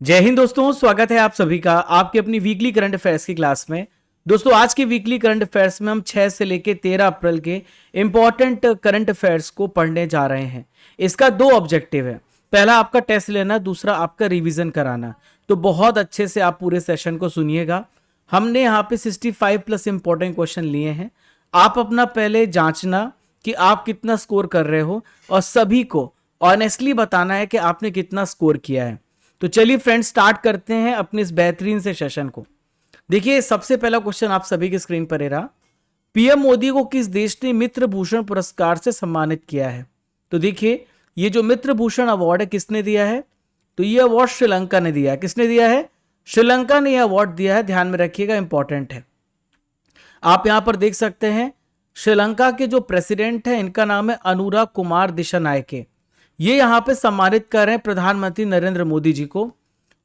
जय हिंद दोस्तों, स्वागत है आप सभी का आपकी अपनी वीकली करंट अफेयर्स की क्लास में। दोस्तों, आज की वीकली करंट अफेयर्स में हम 6 से लेकर 13 अप्रैल के इंपॉर्टेंट करंट अफेयर्स को पढ़ने जा रहे हैं। इसका 2 ऑब्जेक्टिव है। पहला आपका टेस्ट लेना, दूसरा आपका रिवीजन कराना। तो बहुत अच्छे से आप पूरे सेशन को सुनिएगा। हमने यहाँ पे 65 प्लस इंपॉर्टेंट क्वेश्चन लिए हैं। आप अपना पहले जांचना कि आप कितना स्कोर कर रहे हो और सभी को ऑनेस्टली बताना है कि आपने कितना स्कोर किया है। तो चलिए फ्रेंड्स, स्टार्ट करते हैं अपने इस बेहतरीन से सेशन को। देखिए, सबसे पहला क्वेश्चन आप सभी की स्क्रीन पर है रहा। पीएम मोदी को किस देश ने मित्र भूषण पुरस्कार से सम्मानित किया है? तो देखिए, ये जो मित्र भूषण अवार्ड है किसने दिया है? तो ये अवार्ड श्रीलंका ने दिया है। किसने दिया है? श्रीलंका ने यह अवार्ड दिया है। ध्यान में रखिएगा, इंपॉर्टेंट है। आप यहां पर देख सकते हैं, श्रीलंका के जो प्रेसिडेंट है इनका नाम है अनुराग कुमार दिशानायके। ये यहां पे सम्मानित कर रहे हैं प्रधानमंत्री नरेंद्र मोदी जी को,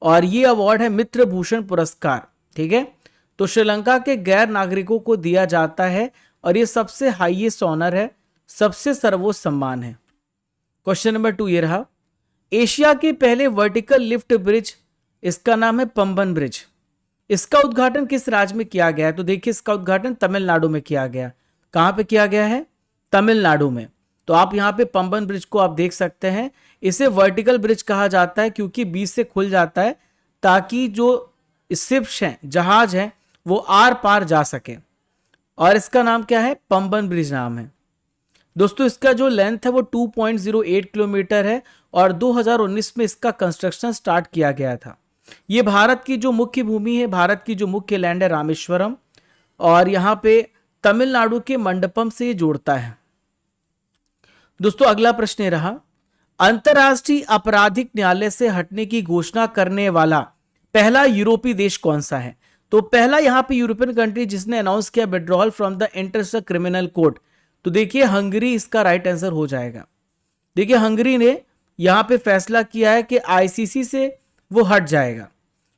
और ये अवार्ड है मित्र भूषण पुरस्कार। ठीक है, तो श्रीलंका के गैर नागरिकों को दिया जाता है और ये सबसे हाईएस्ट ऑनर है, सबसे सर्वोच्च सम्मान है। क्वेश्चन नंबर 2 ये रहा। एशिया के पहले वर्टिकल लिफ्ट ब्रिज, इसका नाम है पंबन ब्रिज। इसका उद्घाटन किस राज्य में किया गया है? तो देखिए, इसका उद्घाटन तमिलनाडु में किया गया। कहां पे किया गया है? तमिलनाडु में। तो आप यहां पे पंबन ब्रिज को आप देख सकते हैं। इसे वर्टिकल ब्रिज कहा जाता है क्योंकि बीच से खुल जाता है ताकि जो शिप्स हैं, जहाज हैं, वो आर पार जा सके, और इसका नाम क्या है? पंबन ब्रिज नाम है। दोस्तों, इसका जो लेंथ है वो 2.08 किलोमीटर है और 2019 में इसका कंस्ट्रक्शन स्टार्ट किया गया था। ये भारत की जो मुख्य भूमि है, भारत की जो मुख्य लैंड है रामेश्वरम, और यहां पे तमिलनाडु के मंडपम से ये जोड़ता है। दोस्तों, अगला प्रश्न ये रहा। अंतरराष्ट्रीय आपराधिक न्यायालय से हटने की घोषणा करने वाला पहला यूरोपीय देश कौन सा है? तो पहला यहां पे यूरोपियन कंट्री जिसने अनाउंस किया withdrawal from the international criminal court, तो देखिए हंगरी इसका राइट आंसर हो जाएगा। देखिए, हंगरी ने यहां पे फैसला किया है कि आईसीसी से वो हट जाएगा।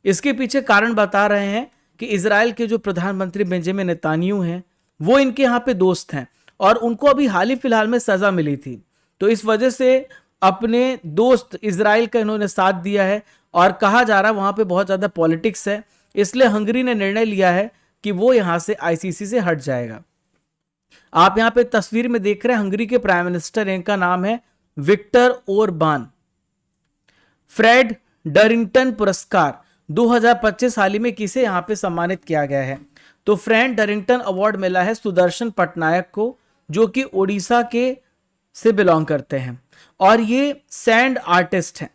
इसके पीछे कारण बता रहे हैं कि इजराइल के जो प्रधानमंत्री बेंजामिन नेतान्याहू हैं, वो इनके यहाँ पे दोस्त हैं और उनको अभी हाल ही फिलहाल में सजा मिली थी। तो इस वजह से अपने दोस्त इजराइल का इन्होंने साथ दिया है, और कहा जा रहा है वहां पे बहुत ज्यादा पॉलिटिक्स है, इसलिए हंगरी ने निर्णय लिया है कि वो यहां से आईसीसी से हट जाएगा। आप यहां पे तस्वीर में देख रहे हैं हंगरी के प्राइम मिनिस्टर, इनका नाम है विक्टर ओरबान। फ्रेड डरिंगटन पुरस्कार 2025 हाल ही में किसे यहां पे सम्मानित किया गया है? तो फ्रेड डरिंगटन अवार्ड मिला है सुदर्शन पटनायक को, जो कि ओडिशा के से बिलोंग करते हैं, और ये सैंड आर्टिस्ट हैं।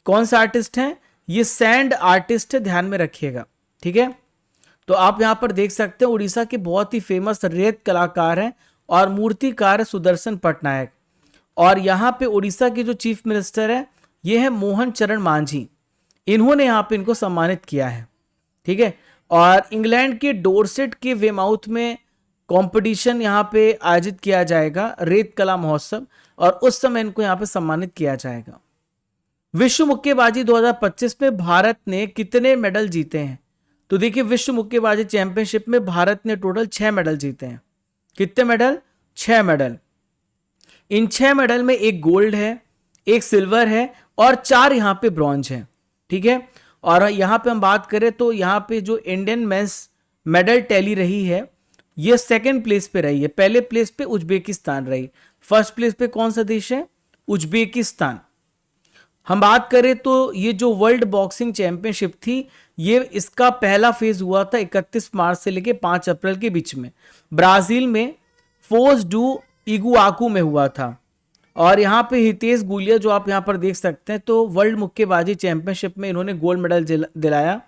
कौन सा आर्टिस्ट हैं? ये सैंड आर्टिस्ट है, ध्यान में रखिएगा। ठीक है, तो आप यहां पर देख सकते हैं उड़ीसा के बहुत ही फेमस रेत कलाकार हैं और मूर्तिकार है सुदर्शन पटनायक। और यहां पे उड़ीसा के जो चीफ मिनिस्टर है ये है मोहन चरण मांझी, इन्होंने यहां पे इनको सम्मानित किया है। ठीक है, और इंग्लैंड के डोरसेट के वेमाउथ में कंपटीशन यहां पे आयोजित किया जाएगा, रेत कला महोत्सव, और उस समय इनको यहां पे सम्मानित किया जाएगा। विश्व मुक्केबाजी 2025 में भारत ने कितने मेडल जीते हैं? तो देखिए, विश्व मुक्केबाजी चैंपियनशिप में भारत ने टोटल 6 मेडल जीते हैं। कितने मेडल? 6 मेडल। इन 6 मेडल में एक गोल्ड है, एक सिल्वर है और 4 यहां पे ब्रॉन्ज है। ठीक है, और यहां पे हम बात करें तो यहां पे जो इंडियन मेंस मेडल टैली रही है ये सेकंड प्लेस पे रही है। पहले प्लेस पे उज्बेकिस्तान रही, फर्स्ट प्लेस पे कौन सा देश है? उज्बेकिस्तान। हम बात करें तो ये जो वर्ल्ड बॉक्सिंग चैंपियनशिप थी, ये इसका पहला फेज हुआ था 31 मार्च से लेके 5 अप्रैल के बीच में, ब्राजील में फोज डू इगुआकू में हुआ था। और यहाँ पे हितेश गुलिया जो आप यहाँ पर देख सकते हैं, तो वर्ल्ड मुक्केबाजी चैंपियनशिप में इन्होंने गोल्ड मेडल दिलाया,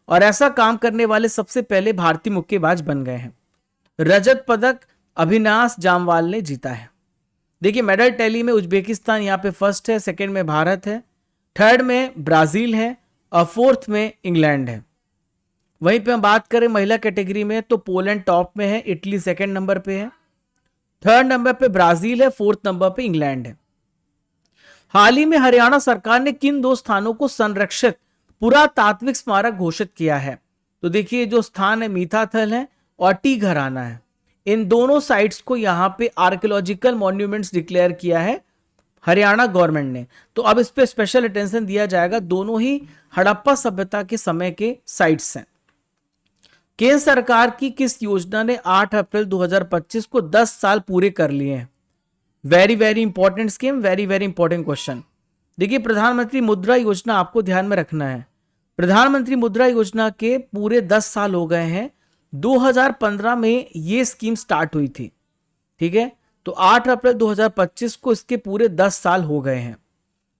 और ऐसा काम करने वाले सबसे पहले भारतीय मुक्केबाज बन गए हैं। रजत पदक अभिनाश जामवाल ने जीता है। देखिए, मेडल टैली में उज्बेकिस्तान यहाँ पे फर्स्ट है, सेकंड में भारत है, थर्ड में ब्राजील है और फोर्थ में इंग्लैंड है। वहीं पे हम बात करें महिला कैटेगरी में तो पोलैंड टॉप में है, इटली सेकंड नंबर पे है, थर्ड नंबर पे ब्राजील है, फोर्थ नंबर पे इंग्लैंड है। हाल ही में हरियाणा सरकार ने किन 2 स्थानों को संरक्षित पुरातात्विक स्मारक घोषित किया है? तो देखिए, जो स्थान है मीठाथल है और टी घराना है। इन दोनों साइट्स को यहां पे आर्कियोलॉजिकल मॉन्यूमेंट्स डिक्लेयर किया है हरियाणा गवर्नमेंट ने। तो अब इस पे स्पेशल अटेंशन दिया जाएगा, दोनों ही हड़प्पा सभ्यता के समय के साइट्स हैं। केंद्र सरकार की किस योजना ने 8 अप्रैल 2025 को 10 साल पूरे कर लिए हैं? Very very important scheme, very very important question. देखिए, प्रधानमंत्री मुद्रा योजना आपको ध्यान में रखना है। प्रधानमंत्री मुद्रा योजना के पूरे 10 साल हो गए हैं। 2015 में ये स्कीम स्टार्ट हुई थी, ठीक है। तो 8 अप्रैल 2025 को इसके पूरे 10 साल हो गए हैं।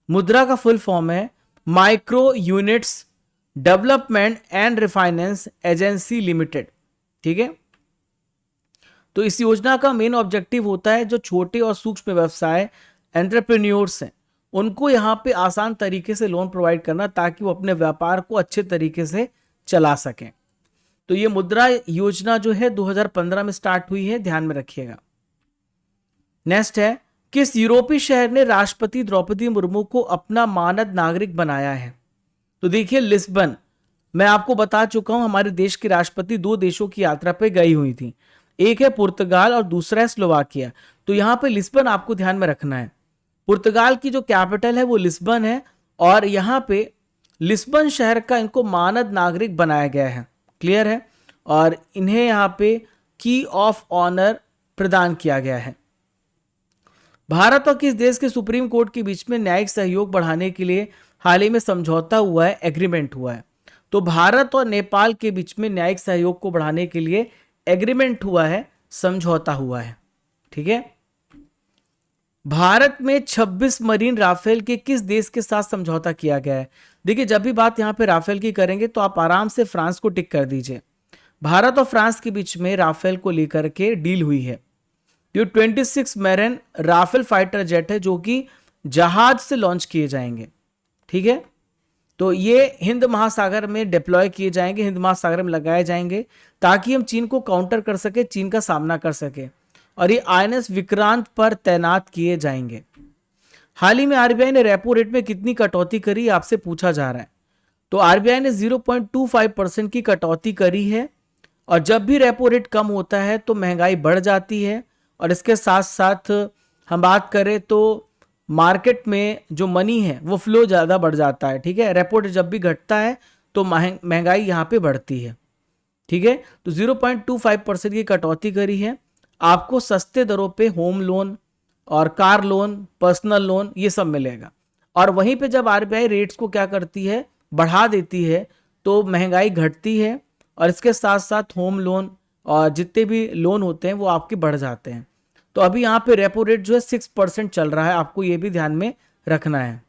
मुद्रा का फुल फॉर्म है micro units development and refinance agency limited, ठीक है। तो इस योजना का मेन ऑब्जेक्टिव होता है जो छोटे और सूक्ष्म व्यवसाय एंटरप्रेन्योर्स हैं उनको यहां पे आसान तरीके से लोन प्रोवाइड करना, ताकि वो अपने व्यापार को अच्छे तरीके से चला सकें। तो ये मुद्रा योजना जो है 2015 में स्टार्ट हुई है, ध्यान में रखिएगा। नेक्स्ट है, किस यूरोपीय शहर ने राष्ट्रपति द्रौपदी मुर्मू को अपना मानद नागरिक बनाया है? तो देखिए, लिस्बन। मैं आपको बता चुका हूं, हमारे देश के राष्ट्रपति 2 देशों की यात्रा पे गई हुई थी, एक है पुर्तगाल और दूसरा है स्लोवाकिया। तो यहां पे लिस्बन आपको ध्यान में रखना है। पुर्तगाल की जो कैपिटल है वो लिस्बन है, और यहां पे लिस्बन शहर का इनको मानद नागरिक बनाया गया है, क्लियर है। और इन्हें यहां पे की ऑफ ऑनर प्रदान किया गया है। भारत और किस देश के सुप्रीम कोर्ट के बीच में न्यायिक सहयोग बढ़ाने के लिए हाल ही में समझौता हुआ है, एग्रीमेंट हुआ है? तो भारत और नेपाल के बीच में न्यायिक सहयोग को बढ़ाने के लिए एग्रीमेंट हुआ है, समझौता हुआ है, ठीक है। भारत में 26 मरीन राफेल के किस देश के साथ समझौता किया गया है? देखिए, जब भी बात यहां पे राफेल की करेंगे तो आप आराम से फ्रांस को टिक कर दीजिए। भारत और फ्रांस के बीच में राफेल को लेकर के डील हुई है। ये 26 मैरिन राफेल फाइटर जेट है जो कि जहाज से लॉन्च किए जाएंगे, ठीक है। तो ये हिंद महासागर में डिप्लॉय किए जाएंगे, हिंद महासागर में लगाए जाएंगे, ताकि हम चीन को काउंटर कर सके, चीन का सामना कर सके। और ये INS विक्रांत पर तैनात किए जाएंगे। हाल ही में आरबीआई ने रेपो रेट में कितनी कटौती करी, आपसे पूछा जा रहा है। तो आरबीआई ने 0.25% की कटौती करी है। और जब भी रेपो रेट कम होता है तो महंगाई बढ़ जाती है, और इसके साथ साथ हम बात करें तो मार्केट में जो मनी है वो फ्लो ज़्यादा बढ़ जाता है, ठीक है। रेपो रेट जब भी घटता है तो महंगाई यहाँ पे बढ़ती है, ठीक है। तो 0.25% की कटौती करी है। आपको सस्ते दरों पे होम लोन और कार लोन, पर्सनल लोन, ये सब मिलेगा। और वहीं पे जब आरबीआई रेट्स को क्या करती है, बढ़ा देती है, तो महंगाई घटती है, और इसके साथ साथ होम लोन और जितने भी लोन होते हैं वो आपके बढ़ जाते हैं। तो अभी यहाँ पे रेपो रेट जो है 6% चल रहा है, आपको ये भी ध्यान में रखना है।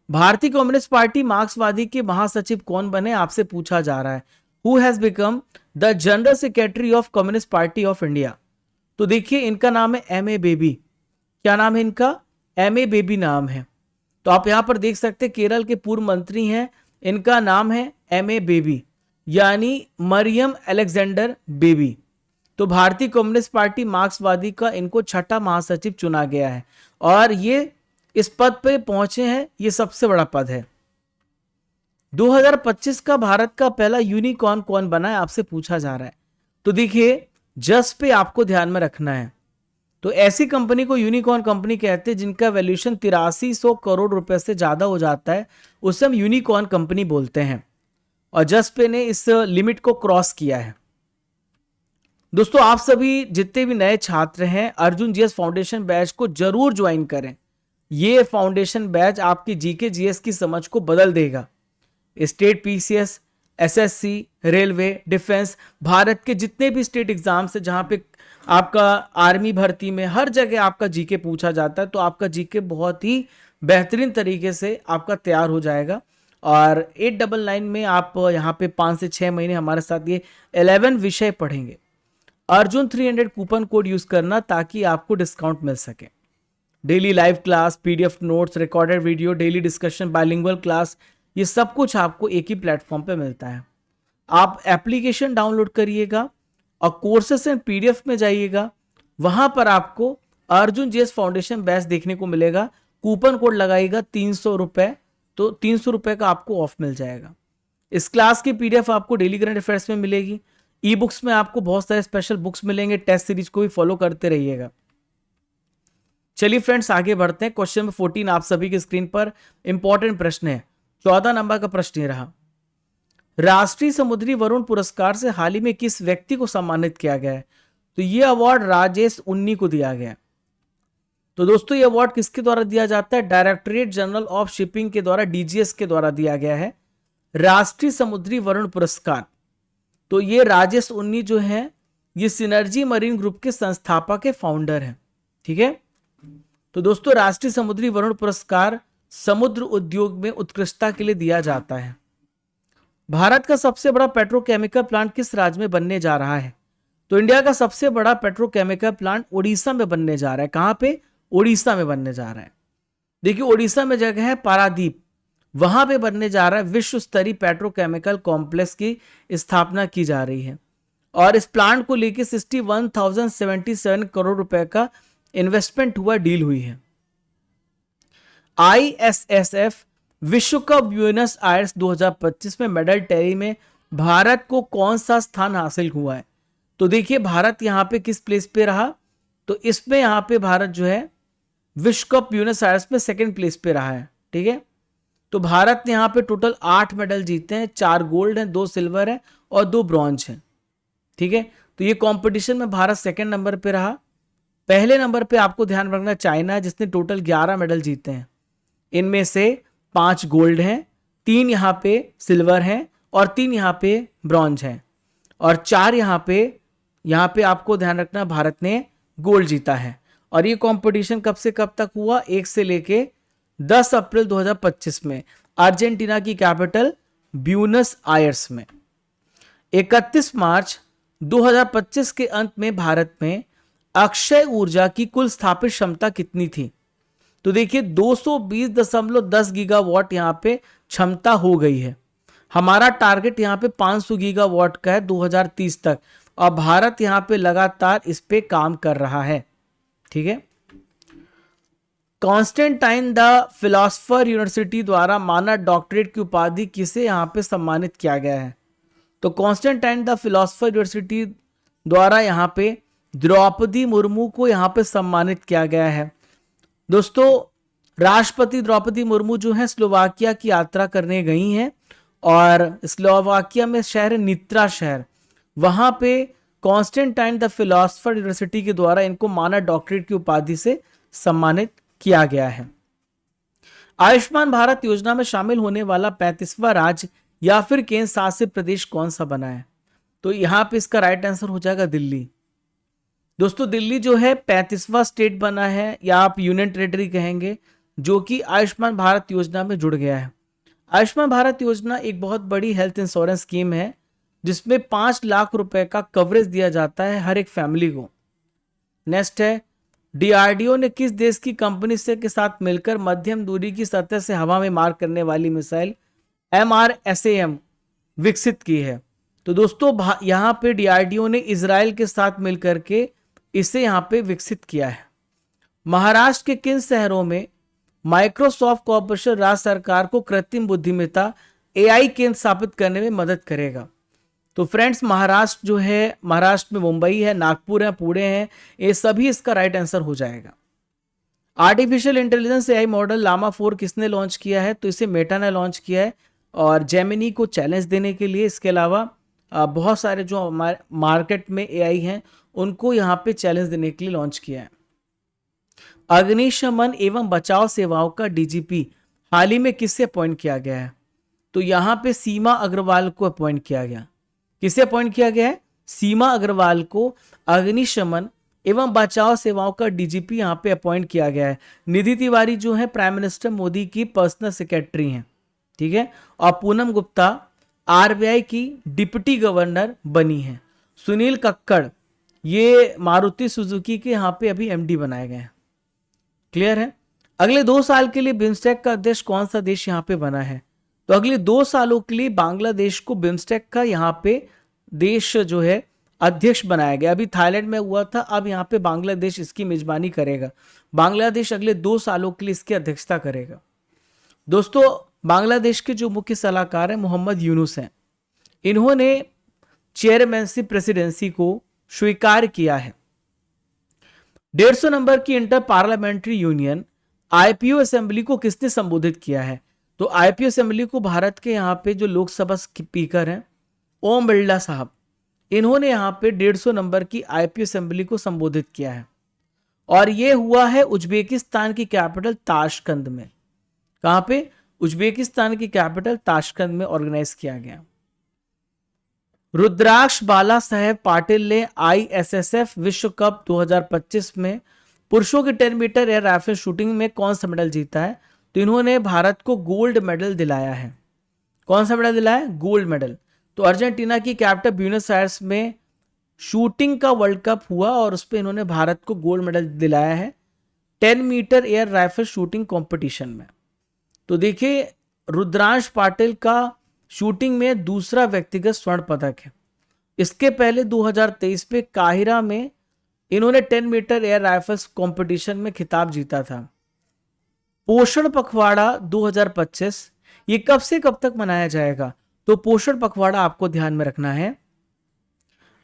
भारतीय कम्युनिस्ट पार्टी मार्क्सवादी के महासचिव कौन बने, आपसे पूछा जा रहा है। Who has become the general secretary of communist party of India? तो देखिए, इनका नाम है M.A. बेबी। क्या नाम है इनका? M.A. बेबी नाम है। तो आप यहां पर देख सकते हैं, केरल के पूर्व मंत्री हैं, इनका नाम है M.A. बेबी, यानी मरियम अलेक्जेंडर बेबी। तो भारतीय कम्युनिस्ट पार्टी मार्क्सवादी का इनको 6ठा महासचिव चुना गया है, और ये इस पद पे पहुंचे हैं, ये सबसे बड़ा पद है। 2025 का भारत का पहला यूनिकॉर्न कौन बना है, आपसे पूछा जा रहा है। तो देखिए, जस्ट पे आपको ध्यान में रखना है। तो ऐसी कंपनी को यूनिकॉर्न कंपनी कहते हैं जिनका वैल्यूएशन 8300 करोड़ रुपए से ज्यादा हो जाता है, उसे हम यूनिकॉर्न कंपनी बोलते हैं। और जस्ट पे ने इस लिमिट को क्रॉस किया है। दोस्तों, आप सभी जितने भी नए छात्र हैं, अर्जुन जीएस फाउंडेशन बैच को जरूर ज्वाइन करें। ये फाउंडेशन बैच आपकी जीके जीएस की समझ को बदल देगा। State PCS, SSC, railway, defence, Bharat के जितने भी स्टेट एग्जाम्स है जहां पे आपका आर्मी भर्ती में हर जगह आपका जीके पूछा जाता है, तो आपका जीके बहुत ही बेहतरीन तरीके से आपका तैयार हो जाएगा। और 899 में आप यहाँ पे 5 से 6 महीने हमारे साथ ये 11 विषय पढ़ेंगे। अर्जुन 300 कूपन कोड यूज करना ताकि आपको डिस्काउंट मिल सके। Daily live class, PDF notes, recorded video, daily discussion, bilingual class, ये सब कुछ आपको एक ही प्लेटफॉर्म पे मिलता है। आप एप्लीकेशन डाउनलोड करिएगा और कोर्सेस एंड पीडीएफ में जाइएगा, वहां पर आपको अर्जुन जीएस फाउंडेशन बैच देखने को मिलेगा। कूपन कोड लगाइएगा 300 रुपए, तो 300 रुपए का आपको ऑफ मिल जाएगा। इस क्लास की पीडीएफ आपको डेली करंट अफेयर्स में मिलेगी। ई बुक्स में आपको बहुत सारे स्पेशल बुक्स मिलेंगे। टेस्ट सीरीज को भी फॉलो करते रहिएगा। चलिए फ्रेंड्स आगे बढ़ते हैं। क्वेश्चन नंबर 14 आप सभी की स्क्रीन पर इंपॉर्टेंट प्रश्न है। 14 नंबर का प्रश्न ये रहा, राष्ट्रीय समुद्री वरुण पुरस्कार से हाल ही में किस व्यक्ति को सम्मानित किया गया है? तो ये अवार्ड राजेश उन्नी को दिया गया। तो दोस्तों ये अवार्ड किसके द्वारा दिया जाता है? डायरेक्टरेट जनरल ऑफ शिपिंग के द्वारा, डीजीएस के द्वारा दिया गया है राष्ट्रीय समुद्री वरुण पुरस्कार। तो ये राजेश उन्नी जो है ये सिनर्जी मरीन ग्रुप के संस्थापक है, फाउंडर है। ठीक है, तो दोस्तों राष्ट्रीय समुद्री वरुण पुरस्कार समुद्र उद्योग में उत्कृष्टता के लिए दिया जाता है। भारत का सबसे बड़ा पेट्रोकेमिकल प्लांट किस राज्य में बनने जा रहा है? तो इंडिया का सबसे बड़ा पेट्रोकेमिकल प्लांट उड़ीसा में बनने जा रहा है। कहां पे? उड़ीसा में बनने जा रहा है। देखिए उड़ीसा में जगह है पारादीप, वहां पे बनने जा रहा है विश्व स्तरीय पेट्रोकेमिकल कॉम्प्लेक्स की स्थापना की जा रही है। और इस प्लांट को लेकर 61,077 करोड़ रुपए का इन्वेस्टमेंट हुआ, डील हुई है। ISSF विश्व कप ब्यूनस आयर्स 2025 में मेडल टैली में भारत को कौन सा स्थान हासिल हुआ है? तो देखिए भारत यहां पे किस प्लेस पे रहा? तो इसमें यहां पे भारत जो है विश्व कप ब्यूनस आयर्स में सेकंड प्लेस पे रहा है। ठीक है, तो भारत ने यहां पे टोटल 8 मेडल जीते हैं, 4 गोल्ड हैं, 2 सिल्वर है और 2 ब्रॉन्ज हैं। ठीक है, तो ये कंपटीशन में भारत सेकंड नंबर पे रहा। पहले नंबर पे आपको ध्यान रखना चाइना, जिसने टोटल 11 मेडल जीते हैं। इनमें से 5 गोल्ड हैं, 3 यहां पे सिल्वर हैं और 3 यहां पे ब्रॉन्ज हैं और 4 यहां पे आपको ध्यान रखना भारत ने गोल्ड जीता है। और ये कंपटीशन कब से कब तक हुआ? 1 से लेके 10 अप्रैल 2025 में अर्जेंटीना की कैपिटल ब्यूनस आयर्स में। 31 मार्च 2025 के अंत में भारत में अक्षय ऊर्जा की कुल स्थापित क्षमता कितनी थी? तो देखिए 220.10 गीगावाट यहां पे क्षमता हो गई है। हमारा टारगेट यहां पे 500 गीगावाट का है 2030 तक और भारत यहां पे लगातार इस पे काम कर रहा है। ठीक है, कॉन्स्टेंटाइन द फिलोसफर यूनिवर्सिटी द्वारा मानद डॉक्टरेट की उपाधि किसे यहां पे सम्मानित किया गया है? तो कॉन्स्टेंटाइन द फिलोसफर यूनिवर्सिटी द्वारा यहां पे द्रौपदी मुर्मू को यहां पे सम्मानित किया गया है। दोस्तों राष्ट्रपति द्रौपदी मुर्मू जो है स्लोवाकिया की यात्रा करने गई हैं और स्लोवाकिया में शहर नित्रा शहर, वहां पे कॉन्स्टेंटाइन द फिलोसफर यूनिवर्सिटी के द्वारा इनको मानद डॉक्टरेट की उपाधि से सम्मानित किया गया है। आयुष्मान भारत योजना में शामिल होने वाला 35वां राज्य या फिर केंद्र शासित प्रदेश कौन सा बना है? तो यहां पे इसका राइट आंसर हो जाएगा दिल्ली। दोस्तों दिल्ली जो है 35वां स्टेट बना है या आप यूनियन टेरिटरी कहेंगे, जो कि आयुष्मान भारत योजना में जुड़ गया है। आयुष्मान भारत योजना एक बहुत बड़ी हेल्थ इंश्योरेंस स्कीम है जिसमें 5 लाख रुपए का कवरेज दिया जाता है हर एक फैमिली को। नेक्स्ट है, डीआरडीओ ने किस देश की कंपनी से के साथ मिलकर मध्यम दूरी की सतह से हवा में मार करने वाली मिसाइल MRSAM विकसित की है? तो दोस्तों यहां पे डीआरडीओ ने इजराइल के साथ मिलकर के इसे यहां पे विकसित किया है। महाराष्ट्र के किन शहरों में माइक्रोसॉफ्ट कॉर्पोरेशन राज्य सरकार को कृत्रिम बुद्धिमत्ता AI केंद्र स्थापित करने में मदद करेगा? तो फ्रेंड्स महाराष्ट्र जो है, महाराष्ट्र में मुंबई है, नागपुर है, पुणे है, ये सभी इसका राइट आंसर हो जाएगा। Artificial intelligence AI model Llama 4 किसने लॉन्च किया है? तो इसे मेटा ने लॉन्च किया है और जेमिनी को चैलेंज देने के लिए। इसके अलावा बहुत सारे जो हमारे मार्केट में AI हैं उनको यहाँ पे चैलेंज देने के लिए लॉन्च किया है। अग्निशमन एवं बचाव सेवाओं का DGP हाल ही में किससे अपॉइंट किया गया है? तो यहाँ पे सीमा अग्रवाल को अपॉइंट किया गया। किसे अपॉइंट किया गया है? सीमा अग्रवाल को अग्निशमन एवं बचाव सेवाओं का DGP यहाँ पे अपॉइंट किया गया है। निधि तिवारी जो है प्राइम मिनिस्टर मोदी की पर्सनल सेक्रेटरी हैं। ठीक है, और पूनम गुप्ता RBI की डिप्टी गवर्नर बनी है। सुनील कक्कड़ ये मारुति सुजुकी के यहाँ पे अभी MD बनाए गए हैं। क्लियर है? अगले 2 साल के लिए बिम्स्टेक का अध्यक्ष कौन सा देश यहाँ पे बना है? तो अगले 2 सालों के लिए बांग्लादेश को बिम्स्टेक का यहाँ पे देश जो है अध्यक्ष बनाया गया। अभी थाईलैंड में हुआ था, अब यहाँ पे बांग्लादेश इसकी मेजबानी करेगा। बांग्लादेश अगले 2 सालों के लिए इसकी अध्यक्षता करेगा। दोस्तों बांग्लादेश के जो मुख्य सलाहकार हैं मोहम्मद यूनुस हैं, इन्होंने चेयरमैनशिप प्रेसिडेंसी को स्वीकार किया है। 150 नंबर की inter parliamentary union IPO assembly को किसने संबोधित किया है? तो आईपीओ असेंबली को भारत के यहाँ पे जो लोकसभा स्पीकर हैं ओम बिरला साहब, इन्होंने यहाँ पे 150 नंबर की आईपीओ असेंबली को संबोधित किया है। और ये हुआ है उज्बेकिस्तान की कैपिटल ताशकंद में। कहां पे? उज्बेकिस्तान की कैपिटल ताशकंद में ऑर्गेनाइज किया गया। रुद्राक्ष बाला साहेब पाटिल ने आईएसएसएफ विश्व कप 2025 में पुरुषों की 10 मीटर एयर राइफल शूटिंग में कौन सा मेडल जीता है? तो इन्होंने भारत को गोल्ड मेडल दिलाया है। कौन सा मेडल दिलाया है? Gold medal. तो अर्जेंटीना की कैपिटल ब्यूनस आयर्स में शूटिंग का वर्ल्ड कप हुआ और उस पर इन्होंने भारत को गोल्ड मेडल दिलाया है 10 metre air rifle shooting competition में। तो देखिए, रुद्रांश पाटिल का शूटिंग में दूसरा व्यक्तिगत स्वर्ण पदक है। इसके पहले 2023 में काहिरा में इन्होंने 10 मीटर एयर राइफल्स कंपटीशन में खिताब जीता था। पोषण पखवाड़ा 2025 ये कब से कब तक मनाया जाएगा? तो पोषण पखवाड़ा आपको ध्यान में रखना है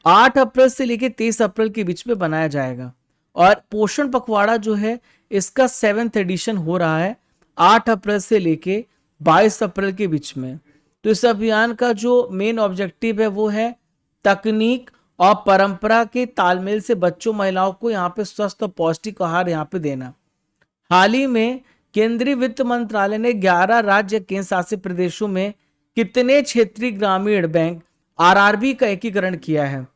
8 अप्रैल से लेकर 23 अप्रैल के बीच में बनाया जाएगा। और पोषण पखवाड़ा जो है इसका 7th एडिशन हो रहा है 8 अप्रैल से लेके 22 अप्रैल के बीच में। तो इस अभियान का जो मेन ऑब्जेक्टिव है वो है तकनीक और परंपरा के तालमेल से बच्चों महिलाओं को यहाँ पे स्वस्थ और पौष्टिक आहार यहाँ पे देना। हाल ही में केंद्रीय वित्त मंत्रालय ने 11 राज्य केंद्र शासित प्रदेशों में कितने क्षेत्रीय ग्रामीण बैंक आरआरबी का एकीकरण किया है?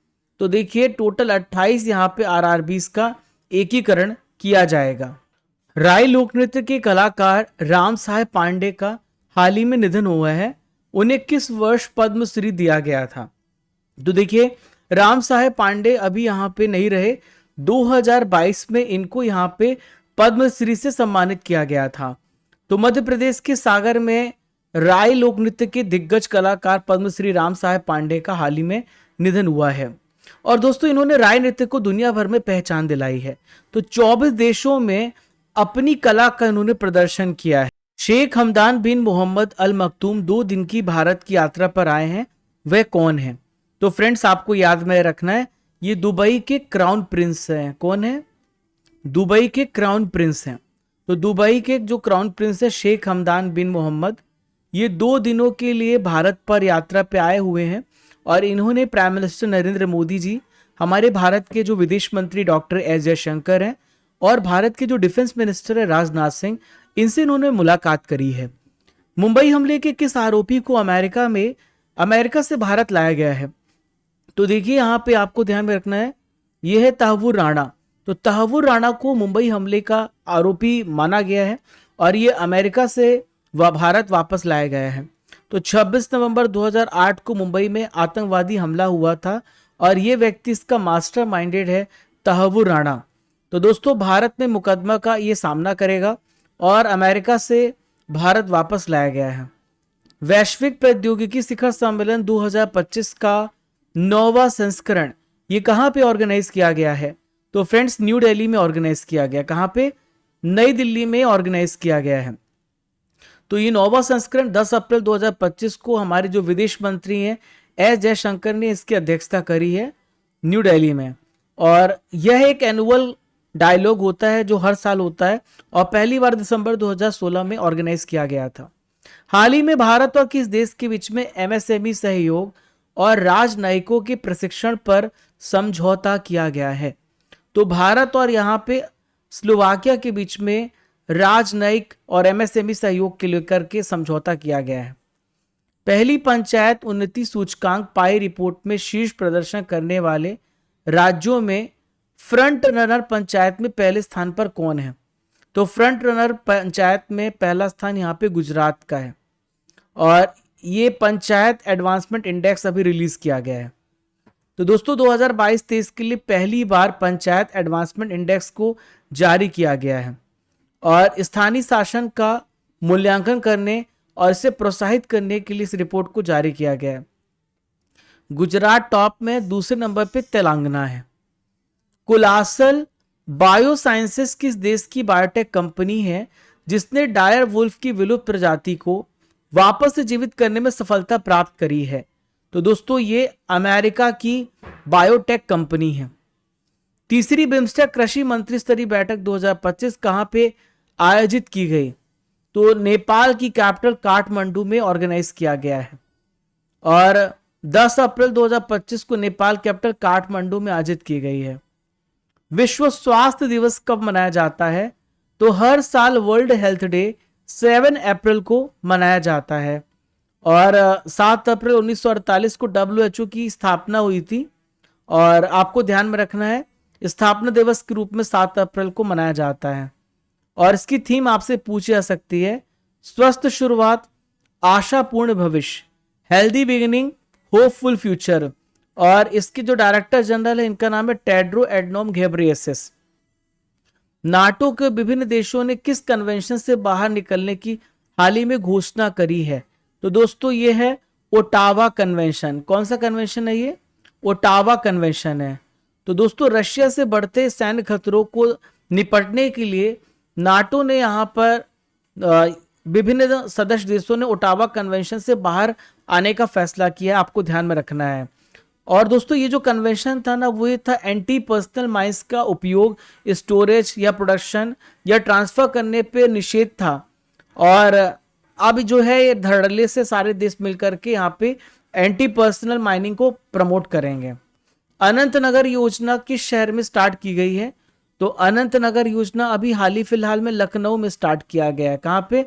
तो देखिए, टोटल 28 यहाँ पे आरआरबीज का एकीकरण किया जाएगा। राय लोक नृत्य के कलाकार राम साहेब पांडे का हाल ही में निधन हुआ है। उन्हें किस वर्ष पद्मश्री दिया गया था? तो देखिए, राम साहेब पांडे अभी यहाँ पे नहीं रहे। 2022 में इनको यहाँ पे पद्मश्री से सम्मानित किया गया था। तो मध्य प्रदेश के सागर में राय लोक नृत्य के दिग्गज कलाकार पद्मश्री राम साहेब पांडे का हाल ही में निधन हुआ है। और दोस्तों, इन्होंने राय नृत्य को दुनिया भर में पहचान दिलाई है। तो 24 देशों में अपनी कला का इन्होंने प्रदर्शन किया है। शेख हमदान बिन मोहम्मद अल मखदूम 2 दिन की भारत की यात्रा पर आए हैं, वह कौन है? तो फ्रेंड्स, आपको याद में रखना है ये दुबई के क्राउन प्रिंस हैं। कौन है? दुबई के क्राउन प्रिंस हैं। तो दुबई के जो क्राउन प्रिंस है शेख हमदान बिन मोहम्मद, ये 2 दिनों के लिए भारत पर यात्रा पे आए हुए हैं। और इन्होंने प्राइम मिनिस्टर नरेंद्र मोदी जी, हमारे भारत के जो विदेश मंत्री डॉक्टर एस जयशंकर हैं और भारत के जो डिफेंस मिनिस्टर है राजनाथ सिंह, इनसे इन्होंने मुलाकात करी है। मुंबई हमले के किस आरोपी को अमेरिका से भारत लाया गया है? तो देखिए, यहाँ पे आपको ध्यान में रखना है यह है तहव्वुर राणा। तो तहव्वुर राणा को मुंबई हमले का आरोपी माना गया है और ये अमेरिका से भारत वापस लाया गया है। तो 26 नवंबर 2008 को मुंबई में आतंकवादी हमला हुआ था और ये व्यक्ति इसका मास्टरमाइंडेड है तहव्वुर राणा। तो दोस्तों, भारत में मुकदमा का ये सामना करेगा और अमेरिका से भारत वापस लाया गया है। वैश्विक प्रौद्योगिकी शिखर सम्मेलन 2025 का 9वां संस्करण ये कहाँ पे ऑर्गेनाइज किया गया है? तो फ्रेंड्स, न्यू दिल्ली में ऑर्गेनाइज किया गया। कहाँ पे? नई दिल्ली में ऑर्गेनाइज किया गया है। तो ये 9वां संस्करण 10 अप्रैल 2025 को हमारे जो विदेश मंत्री हैं एस जयशंकर ने इसकी अध्यक्षता करी है न्यू दिल्ली में। और यह एक एनुअल डायलॉग होता है जो हर साल होता है और पहली बार दिसंबर 2016 में ऑर्गेनाइज किया गया था। हाल ही में भारत और किस देश के बीच में एमएसएमई सहयोग और राजनयिकों के प्रशिक्षण पर समझौता किया गया है? तो भारत और यहाँ पे स्लोवाकिया के बीच में राजनयिक और एमएसएमई सहयोग के लेकर के समझौता किया गया है। पहली पंचायत उन्नति सूचकांक पाई रिपोर्ट में शीर्ष प्रदर्शन करने वाले राज्यों में फ्रंट रनर पंचायत में पहले स्थान पर कौन है? तो फ्रंट रनर पंचायत में पहला स्थान यहाँ पे गुजरात का है और ये पंचायत एडवांसमेंट इंडेक्स अभी रिलीज किया गया है। तो दोस्तों, 2022-23 के लिए पहली बार पंचायत एडवांसमेंट इंडेक्स को जारी किया गया है और स्थानीय शासन का मूल्यांकन करने और इसे प्रोत्साहित करने के लिए इस रिपोर्ट को जारी किया गया है। गुजरात टॉप में, दूसरे नंबर पे तेलंगाना है। कुलासल बायोसाइंसेस किस देश की बायोटेक कंपनी है जिसने डायर वुल्फ की विलुप्त प्रजाति को वापस से जीवित करने में सफलता प्राप्त करी है? तो दोस्तों, ये अमेरिका की बायोटेक कंपनी है। तीसरी बिम्स्टेक कृषि मंत्री स्तरीय बैठक 2025 कहां पे आयोजित की गई? तो नेपाल की कैपिटल काठमांडू में ऑर्गेनाइज किया गया है। और 10 अप्रैल 2025 को नेपाल कैपिटल काठमांडू में आयोजित की गई है। विश्व स्वास्थ्य दिवस कब मनाया जाता है? तो हर साल वर्ल्ड हेल्थ डे 7 अप्रैल को मनाया जाता है। और 7 अप्रैल 1948 को WHO की स्थापना हुई थी। और आपको ध्यान में रखना है, स्थापना दिवस के रूप में 7 अप्रैल को मनाया जाता है। और इसकी थीम आपसे पूछी जा सकती है, स्वस्थ शुरुआत, आशापूर्ण भविष्य, हेल्दी बिगिनिंग, होपफुल फ्यूचर। और इसके जो डायरेक्टर जनरल है, इनका नाम है टेड्रो एडनोम घेब्रेयेसस। नाटो के विभिन्न देशों ने किस कन्वेंशन से बाहर निकलने की हाल ही में घोषणा करी है? तो दोस्तों ये है ओटावा कन्वेंशन। कौन सा कन्वेंशन है ये? ओटावा कन्वेंशन है। तो दोस्तों रशिया से बढ़ते सैन्य खतरों को निपटने के लिए नाटो ने यहाँ पर विभिन्न सदस्य देशों ने ओटावा कन्वेंशन से बाहर आने का फैसला किया, आपको ध्यान में रखना है। और दोस्तों ये जो कन्वेंशन था ना, वो ये था एंटी पर्सनल माइंस का उपयोग, स्टोरेज या प्रोडक्शन या ट्रांसफर करने पे निषेध था। और अब जो है ये धड़ल्ले से सारे देश मिलकर के यहाँ पे एंटी पर्सनल माइनिंग को प्रमोट करेंगे। अनंतनगर योजना किस शहर में स्टार्ट की गई है? तो अनंतनगर योजना अभी हाल ही फिलहाल में लखनऊ में स्टार्ट किया गया है। कहाँ पे?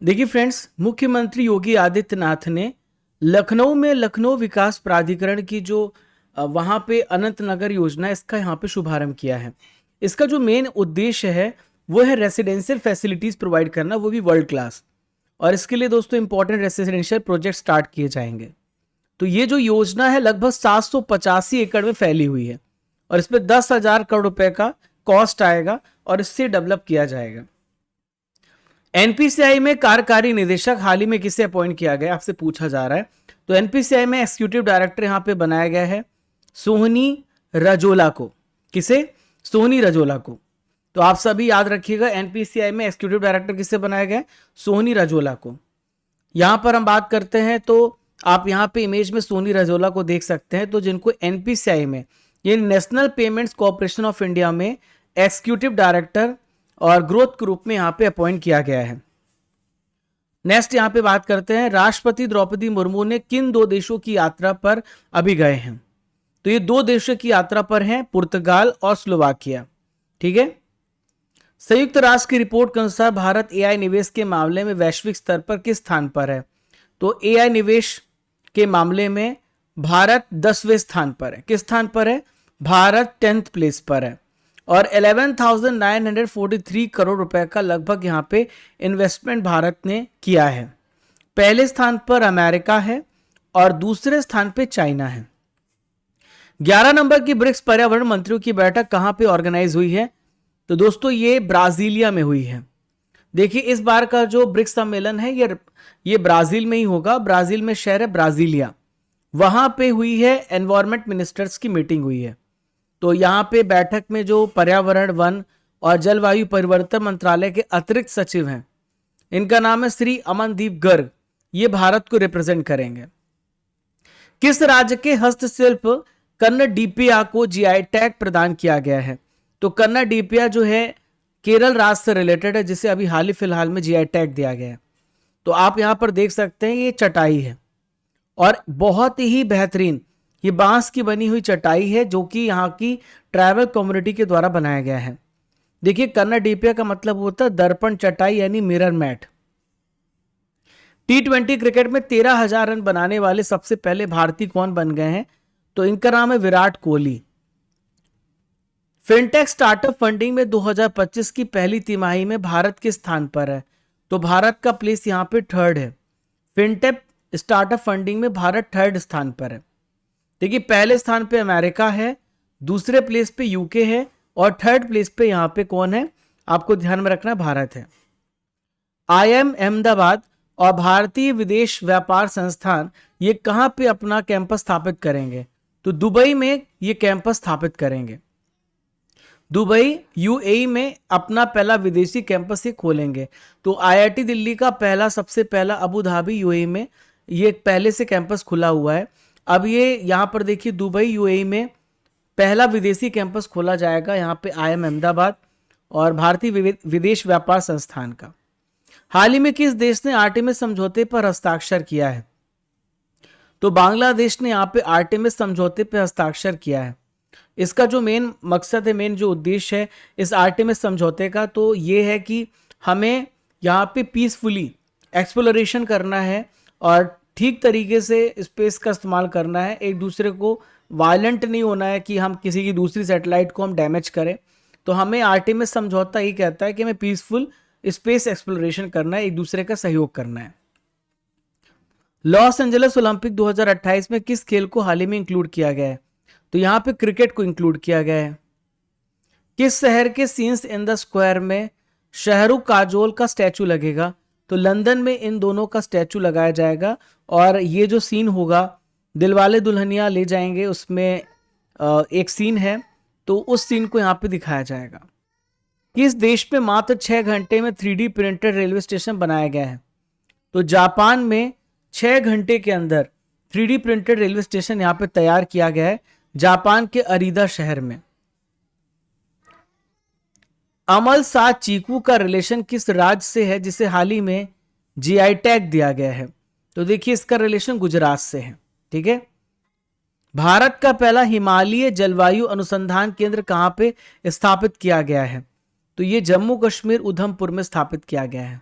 देखिए फ्रेंड्स, मुख्यमंत्री योगी आदित्यनाथ ने लखनऊ में लखनऊ विकास प्राधिकरण की जो वहां पे अनंतनगर योजना, इसका यहाँ पे शुभारंभ किया है। इसका जो मेन उद्देश्य है वो है रेसिडेंशियल फैसिलिटीज प्रोवाइड करना, वो भी वर्ल्ड क्लास। और इसके लिए दोस्तों इंपॉर्टेंट रेसिडेंशियल प्रोजेक्ट स्टार्ट किए जाएंगे। तो ये जो योजना है लगभग 785 एकड़ में फैली हुई है और इस पर 10,000 करोड़ रुपए का कॉस्ट आएगा और इससे डेवलप किया जाएगा। एनपीसीआई में कार्यकारी निदेशक हाल ही में किसे अपॉइंट किया गया, आपसे पूछा जा रहा है। तो एनपीसीआई में एग्जीक्यूटिव डायरेक्टर यहां पे बनाया गया है सोहनी रजोला को। किसे? सोहनी रजोला को। तो आप सभी याद रखिएगा, एनपीसीआई में एग्जीक्यूटिव डायरेक्टर किसे बनाया गया? सोहनी रजोला को। यहां पर हम बात करते हैं तो आप यहां पे इमेज में सोहनी रजोला को देख सकते हैं। तो जिनको एनपीसीआई में, ये national payments corporation of India में एग्जीक्यूटिव डायरेक्टर और ग्रोथ के रूप में यहां पे अपॉइंट किया गया है। नेक्स्ट यहां पे बात करते हैं, राष्ट्रपति द्रौपदी मुर्मू ने किन 2 देशों की यात्रा पर अभी गए हैं? तो ये 2 देशों की यात्रा पर हैं, पुर्तगाल और स्लोवाकिया। ठीक है। संयुक्त राष्ट्र की रिपोर्ट के अनुसार भारत एआई निवेश के मामले में वैश्विक स्तर पर किस स्थान पर है? तो एआई निवेश के मामले में भारत 10वें स्थान पर है। किस स्थान पर है? भारत 10th प्लेस पर है और 11,943 करोड़ रुपए का लगभग यहां पे इन्वेस्टमेंट भारत ने किया है। पहले स्थान पर अमेरिका है और दूसरे स्थान पे चाइना है। 11 नंबर की ब्रिक्स पर्यावरण मंत्रियों की बैठक कहां पे ऑर्गेनाइज हुई है? तो दोस्तों ये ब्राजीलिया में हुई है। देखिए इस बार का जो ब्रिक्स सम्मेलन है ये ब्राजील में ही होगा। ब्राजील में शहर है ब्राजीलिया, वहां पे हुई है। एनवायरमेंट मिनिस्टर्स की मीटिंग हुई है। तो यहाँ पे बैठक में जो पर्यावरण, वन और जलवायु परिवर्तन मंत्रालय के अतिरिक्त सचिव हैं, इनका नाम है श्री अमनदीप गर्ग। ये भारत को रिप्रेजेंट करेंगे। किस राज्य के हस्तशिल्प कन्नडीपिया को जीआई टैग प्रदान किया गया है? तो कन्नडीपिया जो है केरल राज्य से रिलेटेड है, जिसे अभी हाल ही फिलहाल में जीआई टैग दिया गया है। तो आप यहां पर देख सकते हैं ये चटाई है और बहुत ही बेहतरीन ये बांस की बनी हुई चटाई है जो कि यहाँ की ट्राइबल कम्युनिटी के द्वारा बनाया गया है। देखिए कन्नडीपिया का मतलब होता है दर्पण चटाई यानी मिरर मैट। T20 क्रिकेट में 13,000 रन बनाने वाले सबसे पहले भारतीय कौन बन गए हैं? तो इनका नाम है Virat Kohli. Fintech startup funding में 2025 की पहली तिमाही में भारत किस स्थान पर है? तो भारत का प्लेस यहाँ पे 3rd है। फिनटेक स्टार्टअप फंडिंग में भारत 3rd स्थान पर है। देखिए पहले स्थान पे अमेरिका है, दूसरे प्लेस पे यूके है और 3rd प्लेस पे यहाँ पे कौन है? आपको ध्यान में रखना, भारत है। IIM अहमदाबाद और भारतीय विदेश व्यापार संस्थान ये कहां पे अपना कैंपस स्थापित करेंगे? तो दुबई में ये कैंपस स्थापित करेंगे। दुबई यूएई में अपना पहला विदेशी कैंपस ये खोलेंगे। तो IIT दिल्ली का सबसे पहला अबू धाबी यूएई में ये पहले से कैंपस खुला हुआ है। अब ये यहां पर देखिए दुबई यूएई में पहला विदेशी कैंपस खोला जाएगा यहाँ पे IIM अहमदाबाद और भारतीय विदेश व्यापार संस्थान का। हाल ही में किस देश ने आर्टेमिस समझौते पर हस्ताक्षर किया है? तो बांग्लादेश ने यहाँ पे आर्टेमिस समझौते पर हस्ताक्षर किया है। इसका जो मेन मकसद है, मेन जो उद्देश्य है इस आर्टेमिस समझौते का, तो ये है कि हमें यहाँ पे पीसफुली एक्सप्लोरेशन करना है और ठीक तरीके से स्पेस का इस्तेमाल करना है। एक दूसरे को वायलेंट नहीं होना है कि हम किसी की दूसरी सैटेलाइट को हम डैमेज करें। तो हमें आर्टेमिस समझौता ये कहता है कि हमें पीसफुल स्पेस एक्सप्लोरेशन करना है, एक दूसरे का सहयोग करना है। लॉस एंजलिस ओलंपिक 2028 में किस खेल को हाल ही में इंक्लूड किया गया है? तो यहाँ पे क्रिकेट को इंक्लूड किया गया है। किस शहर के सीन्स इन द स्क्वायर में शाहरुख काजोल का स्टैचू लगेगा? तो लंदन में इन दोनों का स्टैचू लगाया जाएगा और ये जो सीन होगा दिलवाले दुल्हनिया ले जाएंगे, उसमें एक सीन है, तो उस सीन को यहाँ पे दिखाया जाएगा। किस देश में मात्र 6 घंटे में 3D प्रिंटेड रेलवे स्टेशन बनाया गया है? तो जापान में 6 घंटे के अंदर 3D प्रिंटेड रेलवे स्टेशन यहाँ पे तैयार किया गया है, जापान के अरीदा शहर में। अमल साथ चीकू का रिलेशन किस राज्य से है जिसे हाल ही में GI टैग दिया गया है? तो देखिए इसका रिलेशन गुजरात से है। ठीक है। भारत का पहला हिमालयी जलवायु अनुसंधान केंद्र कहां पे स्थापित किया गया है? तो ये जम्मू कश्मीर उधमपुर में स्थापित किया गया है।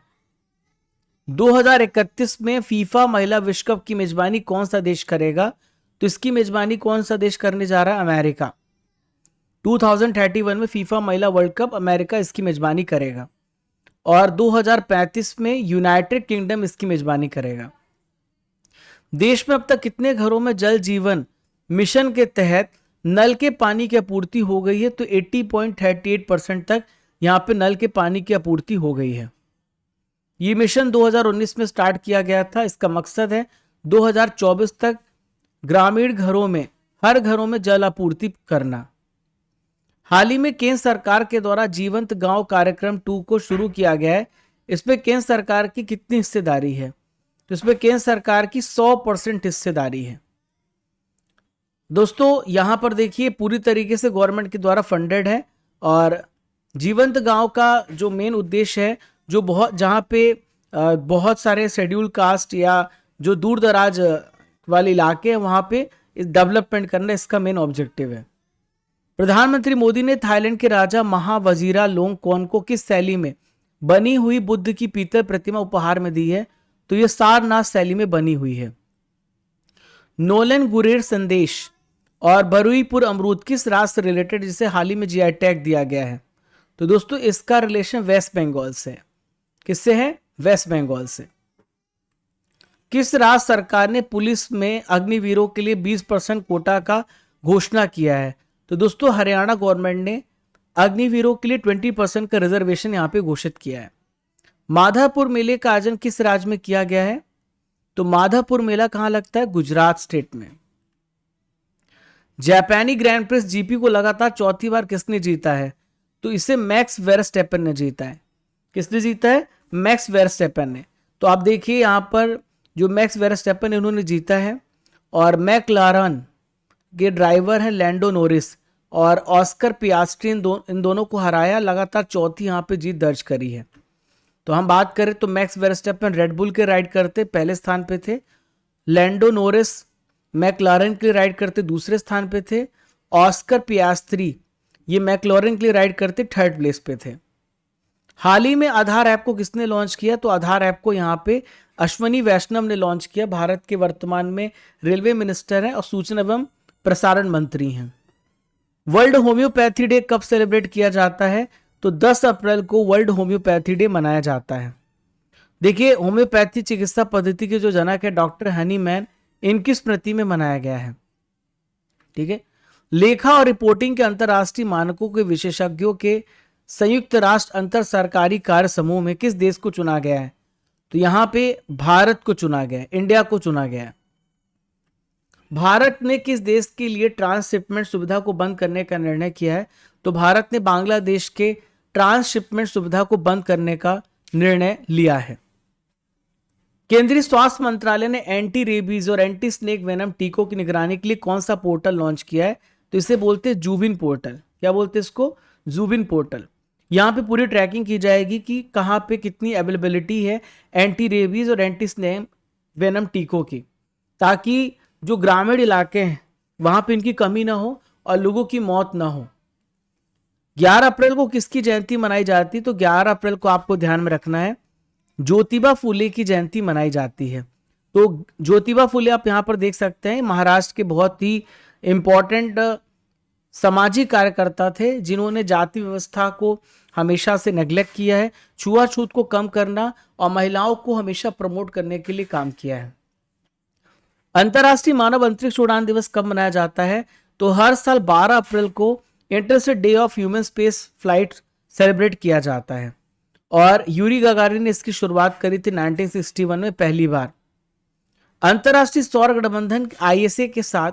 2031 में फीफा महिला विश्व कप की मेजबानी कौन सा देश करेगा? तो इसकी मेजबानी कौन सा देश करने जा रहा है? अमेरिका। 2031 में फीफा महिला वर्ल्ड कप अमेरिका इसकी मेजबानी करेगा और 2035 में यूनाइटेड किंगडम इसकी मेजबानी करेगा। देश में अब तक कितने घरों में जल जीवन मिशन के तहत नल के पानी की आपूर्ति हो गई है? तो 80.38% तक यहां पे नल के पानी की आपूर्ति हो गई है। ये मिशन 2019 में स्टार्ट किया गया था। इसका मकसद है 2024 तक ग्रामीण घरों में, हर घरों में जल आपूर्ति करना। हाल ही में केंद्र सरकार के द्वारा जीवंत गांव कार्यक्रम 2 को शुरू किया गया है। इसमें केंद्र सरकार की कितनी हिस्सेदारी है? तो इसमें केंद्र सरकार की 100% हिस्सेदारी है। दोस्तों यहां पर देखिए पूरी तरीके से गवर्नमेंट के द्वारा फंडेड है और जीवंत गांव का जो मेन उद्देश्य है, जो जहां पे बहुत सारे शेड्यूल कास्ट या जो दूर दराज वाले इलाके हैं वहां पे डेवलपमेंट करना इसका मेन ऑब्जेक्टिव है। प्रधानमंत्री मोदी ने थाईलैंड के राजा महावजीरा लोंगकोर्न को किस शैली में बनी हुई बुद्ध की पीतल प्रतिमा उपहार में दी है? तो यह सारनाथ शैली में बनी हुई है। नोलन गुरेर संदेश और बरुईपुर अमरूद किस राज्य से रिलेटेड जिसे हाल ही में GI टैग दिया गया है? तो दोस्तों इसका रिलेशन वेस्ट बंगाल से। किससे है? वेस्ट बंगाल से। किस राज्य सरकार ने पुलिस में अग्निवीरों के लिए 20% कोटा का घोषणा किया है? तो दोस्तों हरियाणा गवर्नमेंट ने अग्निवीरों के लिए 20% का रिजर्वेशन यहां पे घोषित किया है। माधवपुर मेले का आयोजन किस राज्य में किया गया है? तो माधवपुर मेला कहां लगता है? गुजरात स्टेट में। जापानी ग्रैंड प्रिक्स GP को लगातार चौथी बार किसने जीता है? तो इसे मैक्स वेरस्टेपन ने जीता है। किसने जीता है? मैक्स वेरस्टेपन ने। तो आप देखिए यहां पर जो मैक्स वेरस्टेपन इन्होंने जीता है और मैकलारन के ड्राइवर हैं लैंडो नोरिस और ऑस्कर पियास्ट्री इन दोनों को हराया, लगातार चौथी यहां पे जीत दर्ज करी है। तो हम बात करें तो मैक्स वेरस्टेपन रेडबुल के राइड करते पहले स्थान पे थे, लैंडो नोरिस मैकलारन के लिए राइड करते दूसरे स्थान पे थे, ऑस्कर पियास्ट्री ये मैकलॉरेन के लिए राइड करते 3rd प्लेस पे थे। हाल ही में आधार ऐप को किसने लॉन्च किया? तो आधार ऐप को यहाँ पे अश्वनी वैष्णव ने लॉन्च किया। भारत के वर्तमान में रेलवे मिनिस्टर हैं और सूचना एवं प्रसारण मंत्री हैं। वर्ल्ड होम्योपैथी डे कब सेलिब्रेट किया जाता है? तो 10 अप्रैल को वर्ल्ड होम्योपैथी डे मनाया जाता है। देखिए होम्योपैथी चिकित्सा पद्धति के जो जनक है डॉक्टर हनीमैन, इनकी स्मृति में मनाया गया है। ठीक है। लेखा और रिपोर्टिंग के अंतरराष्ट्रीय मानकों के विशेषज्ञों के संयुक्त राष्ट्र अंतर सरकारी कार्य समूह में किस देश को चुना गया है? तो यहां पे भारत को चुना गया है, इंडिया को चुना गया है। भारत ने किस देश के लिए ट्रांसशिपमेंट सुविधा को बंद करने का निर्णय किया है? तो भारत ने बांग्लादेश के ट्रांसशिपमेंट सुविधा को बंद करने का निर्णय लिया है। केंद्रीय स्वास्थ्य मंत्रालय ने एंटी रेबीज और एंटी स्नेक वेनम टीकों की निगरानी के लिए कौन सा पोर्टल लॉन्च किया है? तो इसे बोलते हैं जूबिन पोर्टल। क्या बोलते हैं इसको? जूबिन पोर्टल। यहाँ पे पूरी ट्रैकिंग की जाएगी कि कहाँ पे कितनी अवेलेबिलिटी है एंटी रेबीज और एंटी स्नेक वेनम टीकों की, ताकि जो ग्रामीण इलाके हैं वहां पे इनकी कमी ना हो और लोगों की मौत ना हो। 11 अप्रैल को किसकी जयंती मनाई जाती है? तो 11 अप्रैल को आपको ध्यान में रखना है, ज्योतिबा फुले की जयंती मनाई जाती है। तो ज्योतिबा फुले आप यहां पर देख सकते हैं, महाराष्ट्र के बहुत ही इंपॉर्टेंट सामाजिक कार्यकर्ता थे, जिन्होंने जाति व्यवस्था को हमेशा से नेग्लेक्ट किया है, छुआछूत को कम करना और महिलाओं को हमेशा प्रमोट करने के लिए काम किया है। अंतर्राष्ट्रीय मानव अंतरिक्ष उड़ान दिवस कब मनाया जाता है? तो हर साल 12 अप्रैल को international day of human space flight celebrate किया जाता है। और यूरी गागारिन ने इसकी शुरुआत करी थी 1961 में पहली बार। अंतर्राष्ट्रीय सौर गठबंधन आईएसए के साथ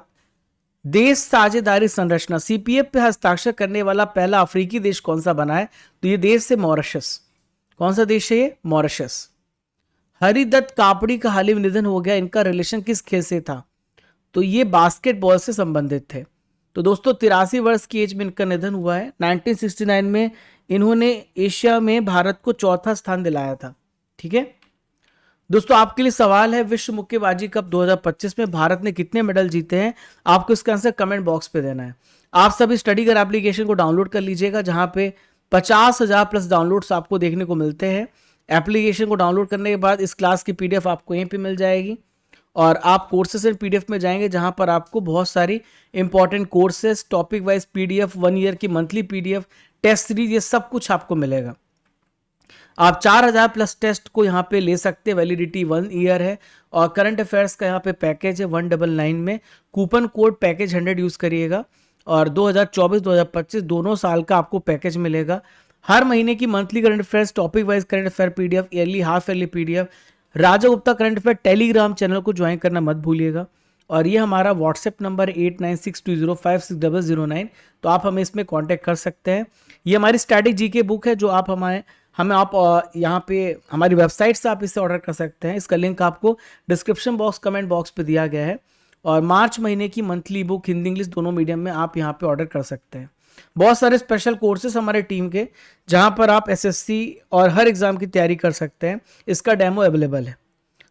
देश साझेदारी संरचना सीपीएफ पे हस्ताक्षर करने वाला पहला अफ्रीकी देश कौन सा बना है? तो ये देश है मॉरिशस। कौन सा देश है ये? मॉरिशस। हरिदत्त कापड़ी का हाल ही में निधन हो गया, इनका रिलेशन किस खेल से था? तो ये बास्केटबॉल से संबंधित थे। तो दोस्तों 83 वर्ष की एज में इनका निधन हुआ है। 1969 में इन्होंने एशिया में भारत को चौथा स्थान दिलाया था। ठीक है दोस्तों, आपके लिए सवाल है, विश्व मुक्केबाजी कप 2025 में भारत ने कितने मेडल जीते हैं? आपको इसका आंसर कमेंट बॉक्स पे देना है। आप सभी स्टडी कर एप्लीकेशन को डाउनलोड कर लीजिएगा, जहां पे 50,000 प्लस डाउनलोड्स आपको देखने को मिलते हैं। एप्लीकेशन को डाउनलोड करने के बाद इस क्लास की पीडीएफ आपको यहीं पे मिल जाएगी और आप कोर्सेस एंड पीडीएफ में जाएंगे, जहां पर आपको बहुत सारी important courses, topic wise PDF, 1 year की मंथली पीडीएफ, टेस्ट सीरीज, ये सब कुछ आपको मिलेगा। आप 4000 प्लस टेस्ट को यहाँ पे ले सकते हैं, वैलिडिटी 1 ईयर है। और करंट अफेयर्स का यहाँ पे पैकेज है 199 में, कूपन कोड पैकेज 100 यूज करिएगा और 2024-2025 दोनों साल का आपको पैकेज मिलेगा। हर महीने की monthly current affairs, topic wise current affair PDF, yearly half yearly PDF, Raja Gupta current affair Telegram channel को ज्वाइन करना मत भूलिएगा। और ये हमारा व्हाट्सएप नंबर 8962056009, तो आप हमें इसमें कांटेक्ट कर सकते हैं। ये हमारी स्टैटिक जीके बुक है, जो आप हमें आप यहाँ पे हमारी वेबसाइट से आप इसे ऑर्डर कर सकते हैं। इसका लिंक आपको डिस्क्रिप्शन बॉक्स, कमेंट बॉक्स पे दिया गया है। और मार्च महीने की मंथली बुक हिंदी इंग्लिश दोनों मीडियम में आप यहाँ पे ऑर्डर कर सकते हैं। बहुत सारे स्पेशल कोर्सेस हमारे टीम के, जहाँ पर आप एसएससी और हर एग्जाम की तैयारी कर सकते हैं। इसका डेमो अवेलेबल है।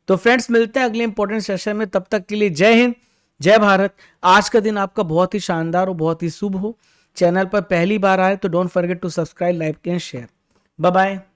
तो फ्रेंड्स, मिलते हैं अगले इंपॉर्टेंट सेशन में। तब तक के लिए जय हिंद, जय भारत। आज का दिन आपका बहुत ही शानदार और बहुत ही शुभ हो। चैनल पर पहली बार आए तो don't forget to subscribe, like and share. Bye bye.